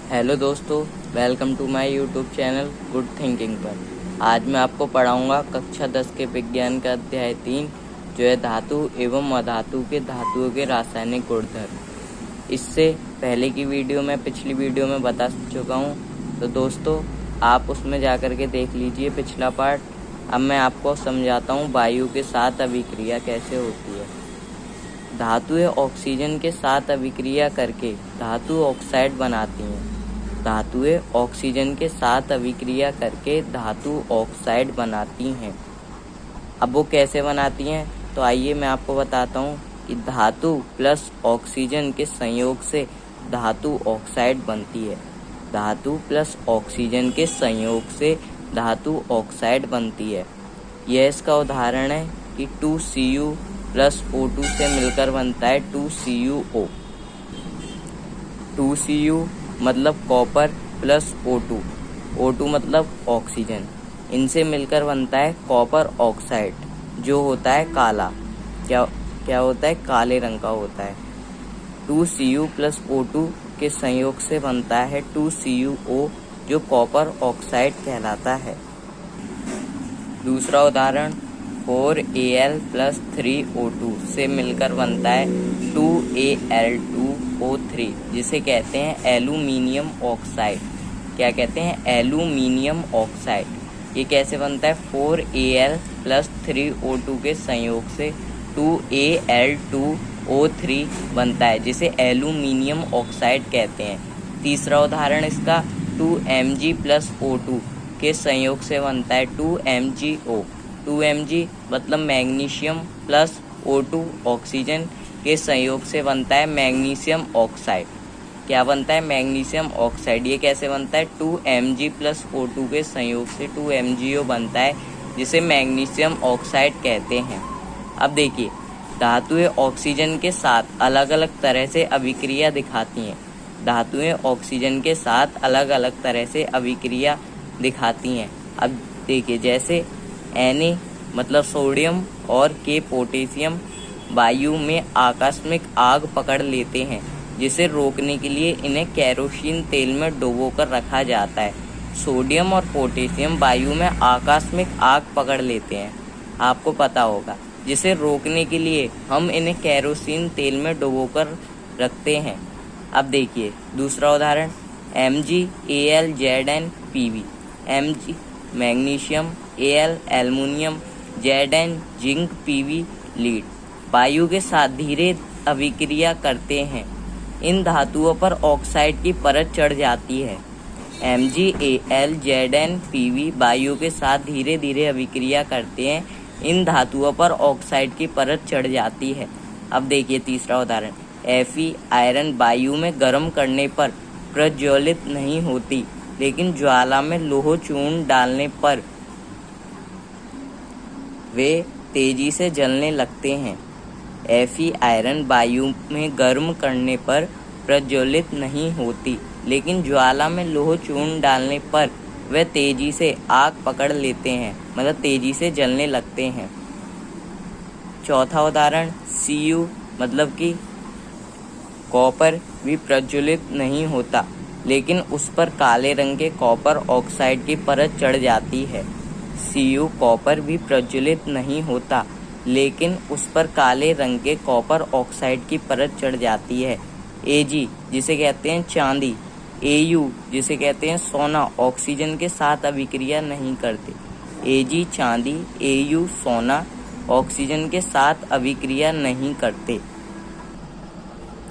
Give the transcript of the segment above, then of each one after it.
Hello दोस्तों, welcome to my YouTube channel good thinking पर। आज मैं आपको पढ़ाऊंगा कक्षा 10 के विज्ञान का अध्याय 3 जो है धातु एवं अधातु के धातुओं के रासायनिक गुणधर्म। इससे पहले की वीडियो में पिछली वीडियो में बता चुका हूं, तो दोस्तों आप उसमें जाकर के देख लीजिए पिछला पार्ट। अब मैं आपको समझाता हूं वायु के साथ अभिक्रिया कैसे होती है। धातुएं ऑक्सीजन के साथ अभिक्रिया करके धातु ऑक्साइड बनाती हैं। धातुएं ऑक्सीजन के साथ अभिक्रिया करके धातु ऑक्साइड बनाती हैं। अब वो कैसे बनाती हैं, तो आइए मैं आपको बताता हूँ कि धातु प्लस ऑक्सीजन के संयोग से धातु ऑक्साइड बनती है। धातु प्लस ऑक्सीजन के संयोग से धातु ऑक्साइड बनती है। यह इसका उदाहरण है कि 2Cu प्लस O2 से मिलकर बनता है 2CuO। 2Cu मतलब कॉपर प्लस O2, O2 मतलब ऑक्सीजन, इनसे मिलकर बनता है कॉपर ऑक्साइड जो होता है काला। क्या होता है? काले रंग का होता है। 2Cu प्लस O2 के संयोग से बनता है 2CuO जो कॉपर ऑक्साइड कहलाता है। दूसरा उदाहरण 4Al प्लस 3O2 से मिलकर बनता है 2Al2O3 जिसे कहते हैं एल्यूमिनियम ऑक्साइड। क्या कहते हैं? Aluminium oxide. ये कैसे बनता है? 4Al प्लस 3O2 के संयोग से 2Al2O3 बनता है जिसे एल्यूमिनियम ऑक्साइड कहते हैं। तीसरा उदाहरण इसका 2Mg प्लस O2 के संयोग से बनता है 2MgO। 2Mg मतलब मैग्नीशियम प्लस O2 ऑक्सीजन के संयोग से बनता है मैग्नीशियम ऑक्साइड। क्या बनता है? Magnesium oxide. ये कैसे बनता है? 2Mg प्लस O2 के संयोग से 2MgO बनता है जिसे मैग्नीशियम ऑक्साइड कहते हैं। अब देखिए, धातुएं ऑक्सीजन के साथ अलग अलग तरह से अभिक्रिया दिखाती हैं। धातुएं ऑक्सीजन के साथ अलग अलग तरह से अभिक्रिया दिखाती हैं। अब देखिए, जैसे Na मतलब सोडियम और K पोटेशियम वायु में आकस्मिक आग पकड़ लेते हैं, जिसे रोकने के लिए इन्हें केरोसिन तेल में डुबोकर रखा जाता है। सोडियम और पोटेशियम वायु में आकस्मिक आग पकड़ लेते हैं, आपको पता होगा, जिसे रोकने के लिए हम इन्हें केरोसिन तेल में डुबोकर रखते हैं। अब देखिए दूसरा उदाहरण MgAlZnPV। Mg magnesium, Al aluminium, Zn zinc, PV lead वायु के साथ धीरे अभिक्रिया करते हैं। इन धातुओं पर ऑक्साइड की परत चढ़ जाती है। MgAlZnPV वायु के साथ धीरे धीरे अभिक्रिया करते हैं। इन धातुओं पर ऑक्साइड की परत चढ़ जाती है। अब देखिए तीसरा उदाहरण Fe आयरन वायु में गर्म करने पर प्रज्वलित नहीं होती, लेकिन ज्वाला में लोह चूर्ण डालने पर वे तेजी से जलने लगते हैं। Fe आयरन वायु में गर्म करने पर प्रज्वलित नहीं होती, लेकिन ज्वाला में लोह चूर्ण डालने पर वे तेजी से आग पकड़ लेते हैं, मतलब तेजी से जलने लगते हैं। चौथा उदाहरण Cu मतलब कि कॉपर भी प्रज्वलित नहीं होता, लेकिन उस पर काले रंग के कॉपर ऑक्साइड की परत चढ़ जाती है। Cu कॉपर भी प्रज्वलित नहीं होता, लेकिन उस पर काले रंग के कॉपर ऑक्साइड की परत चढ़ जाती है। Ag जिसे कहते हैं चांदी, Au जिसे कहते हैं सोना ऑक्सीजन के साथ अभिक्रिया नहीं करते। Ag चांदी, Au सोना ऑक्सीजन के साथ अभिक्रिया नहीं करते।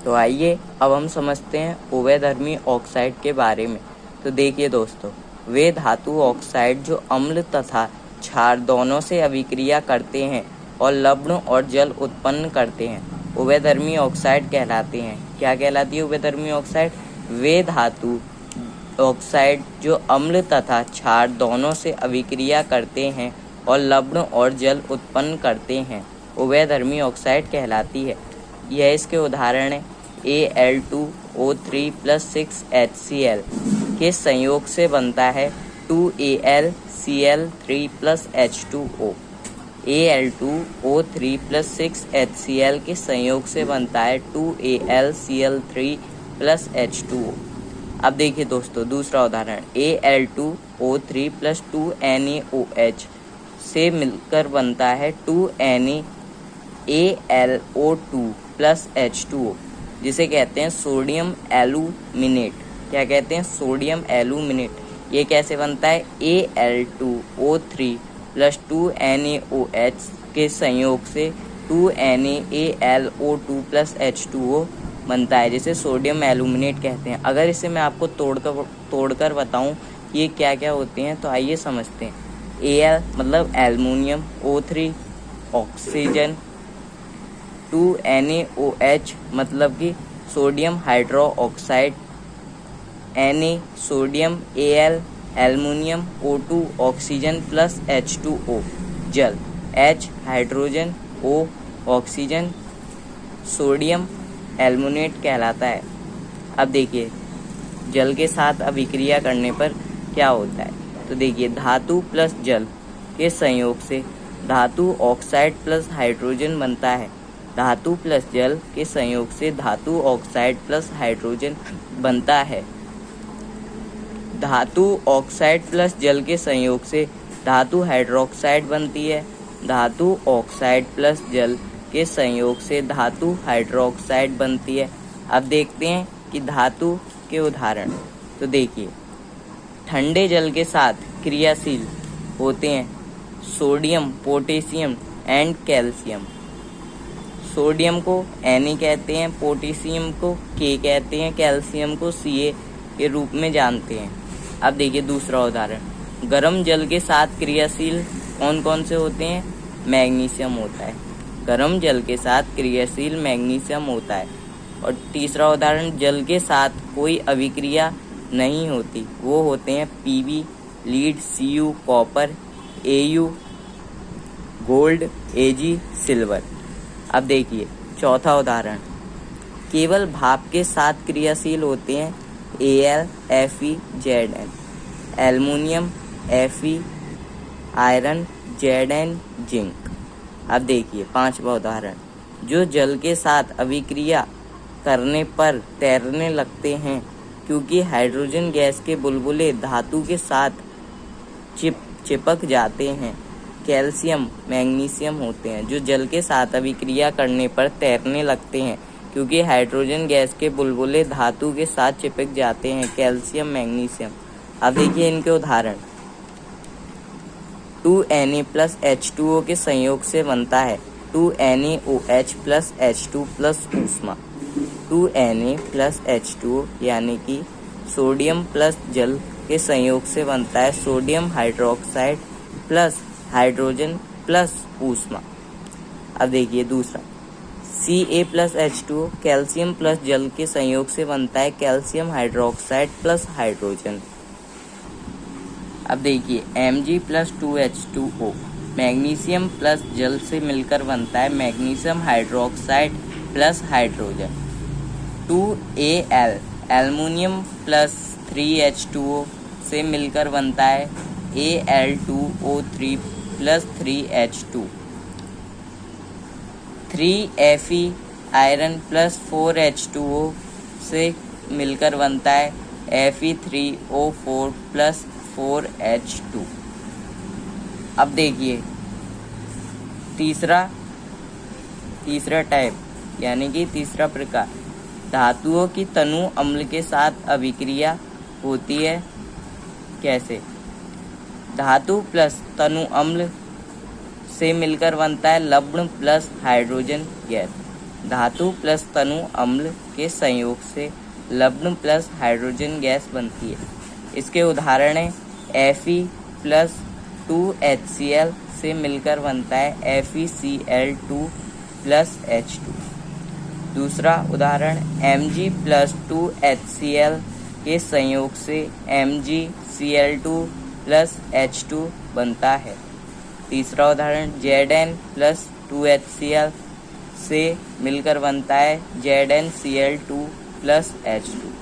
तो आइए अब हम समझते हैं उभयधर्मी ऑक्साइड के बारे में। तो देखिए दोस्तों, वे धातु ऑक्साइड जो अम्ल तथा क्षार दोनों से अभिक्रिया करते हैं और लवण और जल उत्पन्न करते हैं, उभयधर्मी ऑक्साइड कहलाते हैं। क्या कहलाती है उभयधर्मी ऑक्साइड? वे धातु ऑक्साइड जो अम्ल तथा क्षार दोनों से अभिक्रिया करते हैं और लवण और जल उत्पन्न करते हैं, उभयधर्मी ऑक्साइड कहलाती है। यह इसके उदाहरण है Al2O3 प्लस 6HCl के संयोग से बनता है 2AlCl3 plus H2O। Al2O3 plus 6HCl के संयोग से बनता है 2AlCl3 प्लस H2O। अब देखिए दोस्तों दूसरा उदाहरण Al2O3 प्लस 2NaOH से मिलकर बनता है 2NaAlO2 प्लस H2O, जिसे कहते हैं सोडियम एल्यूमिनेट। क्या कहते हैं? Sodium aluminate. ये कैसे बनता है? Al2O3 प्लस 2NaOH के संयोग से 2NaAlO2 प्लस H2O बनता है, जिसे सोडियम एल्यूमिनेट कहते हैं। अगर इसे मैं आपको तोड़कर बताऊं ये क्या क्या होते हैं, तो आइए समझते हैं। Al मतलब एल्युमिनियम, O3 ऑक्सीजन, 2NaOH मतलब कि sodium hydro oxide, Na sodium, Al aluminium, O2 oxygen plus H2O जल, H hydrogen, O oxygen, sodium aluminate कहलाता है। अब देखिए जल के साथ अभिक्रिया करने पर क्या होता है, तो देखिए धातु प्लस जल के संयोग से धातु ऑक्साइड प्लस हाइड्रोजन बनता है। धातु प्लस जल के संयोग से धातु ऑक्साइड प्लस हाइड्रोजन बनता है। धातु ऑक्साइड प्लस जल के संयोग से धातु हाइड्रोक्साइड बनती है। धातु ऑक्साइड प्लस जल के संयोग से धातु हाइड्रोक्साइड बनती है। अब देखते हैं कि धातु के उदाहरण। तो देखिए ठंडे जल के साथ क्रियाशील होते हैं sodium, potassium and calcium. Sodium को Na कहते हैं, पोटेशियम को K कहते हैं, कैल्शियम को Ca के रूप में जानते हैं। अब देखिए दूसरा उदाहरण। गर्म जल के साथ क्रियाशील कौन कौन से होते हैं? मैग्नीशियम होता है। गर्म जल के साथ क्रियाशील मैग्नीशियम होता है। और तीसरा उदाहरण, जल के साथ कोई अभिक्रिया नहीं होती, वो होते हैं Pb lead, Cu copper, Au gold, Ag silver. अब देखिए चौथा उदाहरण। केवल भाप के साथ क्रियाशील होते हैं Al, Fe, Zn, aluminium, Fe, iron, Zn zinc. अब देखिए पांचवा उदाहरण। जो जल के साथ अभिक्रिया करने पर तैरने लगते हैं क्योंकि हाइड्रोजन गैस के बुलबुले धातु के साथ चिपक जाते हैं। कैल्शियम, मैग्नीशियम होते हैं जो जल के साथ अभिक्रिया करने पर तैरने लगते हैं क्योंकि हाइड्रोजन गैस के बुलबुले धातु के साथ चिपक जाते हैं। Calcium, magnesium. अब देखिए इनके उदाहरण। 2Na प्लस H2O के संयोग से बनता है 2NaOH प्लस H2 प्लस ऊष्मा। 2Na प्लस H2O यानी कि सोडियम प्लस जल के संयोग से बनता है sodium hydroxide plus hydrogen plus ऊष्मा। अब देखिए दूसरा। Ca plus H2O calcium plus जल के संयोग से बनता है कैल्शियम हाइड्रोक्साइड प्लस हाइड्रोजन। अब देखिए Mg plus 2H2O magnesium plus जल से मिलकर बनता है magnesium hydroxide plus hydrogen. 2Al aluminium plus 3H2O से मिलकर बनता है Al2O3 plus 3H2। 3Fe iron plus 4H2O से मिलकर बनता है Fe3O4 प्लस 4H2। अब देखिए तीसरा टाइप यानी कि तीसरा प्रकार। धातुओं की तनु अम्ल के साथ अभिक्रिया होती है। कैसे? धातु प्लस तनु अम्ल से मिलकर बनता है लवण प्लस हाइड्रोजन गैस। धातु प्लस तनु अम्ल के संयोग से लवण प्लस हाइड्रोजन गैस बनती है। इसके उदाहरण हैं Fe प्लस 2HCl से मिलकर बनता है FeCl2 प्लस H2। दूसरा उदाहरण Mg प्लस 2HCl के संयोग से MgCl2 प्लस H2 बनता है। तीसरा उदाहरण Zn प्लस 2HCl से मिलकर बनता है ZnCl2 प्लस H2।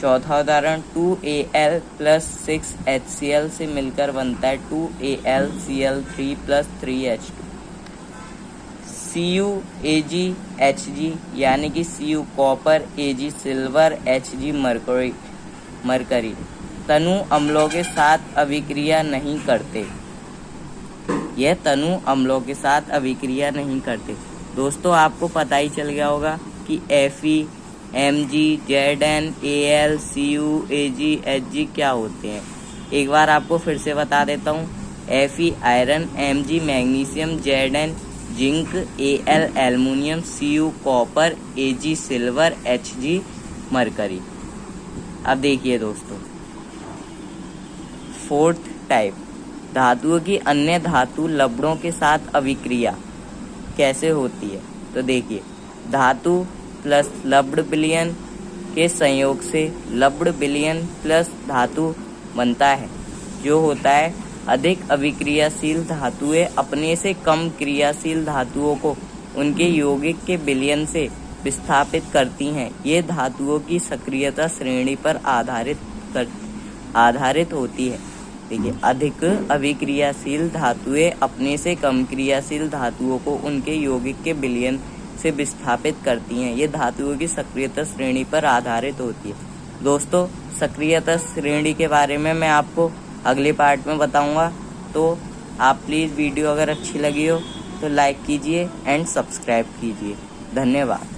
चौथा उदाहरण 2Al प्लस 6HCl से मिलकर बनता है 2AlCl3 plus 3H2। Cu Ag Hg यानी कि Cu copper, Ag silver, Hg mercury mercury तनु अम्लों के साथ अभिक्रिया नहीं करते। यह तनु अम्लों के साथ अभिक्रिया नहीं करते। दोस्तों आपको पता ही चल गया होगा कि Fe, Mg, Zn, Al, Cu, Ag, Hg क्या होते हैं। एक बार आपको फिर से बता देता हूँ। Fe iron, Mg magnesium, Zn zinc, Al aluminium, Cu copper, Ag silver, Hg mercury. अब देखिए दोस्तों, फोर्थ टाइप, धातुओं की अन्य धातु लवणों के साथ अभिक्रिया कैसे होती है। तो देखिए, धातु प्लस लवण विलयन के संयोग से लवण विलयन प्लस धातु बनता है, जो होता है अधिक अभिक्रियाशील धातुएं अपने से कम क्रियाशील धातुओं को उनके यौगिक के विलयन से विस्थापित करती हैं। ये धातुओं की सक्रियता श्रेणी पर आधारित होती है। देखिए, अधिक अभिक्रियाशील धातुएं अपने से कम क्रियाशील धातुओं को उनके यौगिक के विलयन से विस्थापित करती हैं। ये धातुओं की सक्रियता श्रेणी पर आधारित होती है। दोस्तों, सक्रियता श्रेणी के बारे में मैं आपको अगले पार्ट में बताऊंगा। तो आप प्लीज़ वीडियो अगर अच्छी लगी हो तो लाइक कीजिए एंड सब्सक्राइब कीजिए। धन्यवाद।